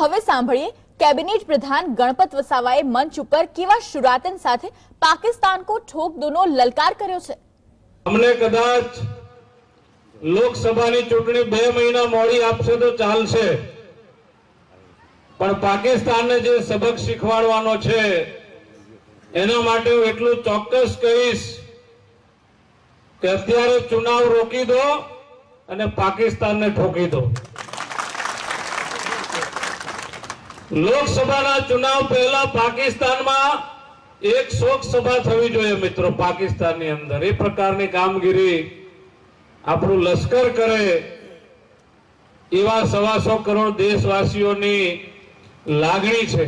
હવે સાંભળીએ કેબિનેટ પ્રધાન ગણપત વસાવાએ મંચ ઉપર કેવા શુરાતન સાથે પાકિસ્તાન કો ઠોક દોનો લલકાર કર્યો છે। અમને કદાચ લોકસભાની ચૂંટણી 2 મહિના મોડી આપશે તો ચાલશે, પણ પાકિસ્તાનને જે સબક શીખવાડવાનો છે એના માટે હું એટલું ચોક્કસ કહીશ કે અત્યારે ચુનાવ રોકી દો અને પાકિસ્તાનને ઠોકી દો। લોકસભાના ચુનાવ પહેલા પાકિસ્તાનમાં એક શોક સભા થવી જોઈએ મિત્રો। પાકિસ્તાનની અંદર એ પ્રકારની કામગીરી આપણું લશ્કર કરે એવા 125 કરોડ દેશવાસીઓની લાગણી છે।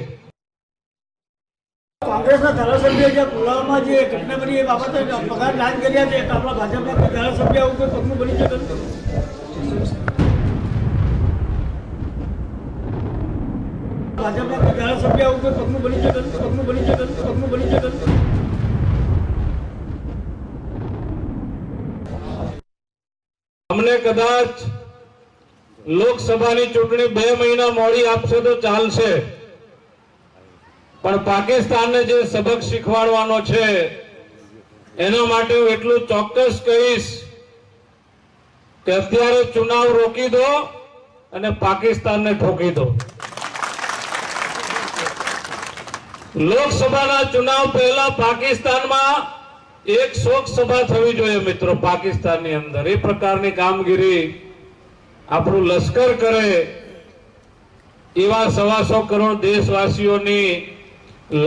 કોંગ્રેસના ધારાસભ્ય જે પુલાવમાં જે ઘટના બની એ બાબતે પગાર દાન કર્યા છે, આપણા ભાજપના ધારાસભ્ય આવું કોઈ પગલું બની શકે? ભાજપના ધારાસભ્ય આવું કોઈ પગલું બની શકે? પગલું બની શકે? પગલું બની શકે? અમને કદાચ લોકસભાની ચૂંટણી 2 મહિના મોડી આપશે તો ચાલશે, પણ પાકિસ્તાનને જે સબક શીખવાડવાનો છે એના માટે હું એટલું ચોક્કસ કહીશ કે અત્યારે ચુનાવ રોકી દો અને પાકિસ્તાનને ઠોકી દો। લોકસભાના ચુનાવ પહેલા પાકિસ્તાનમાં એક શોક સભા થવી જોઈએ મિત્રો। પાકિસ્તાનની અંદર એ પ્રકારની કામગીરી આપણું લશ્કર કરે એવા 125 કરોડ દેશવાસીઓની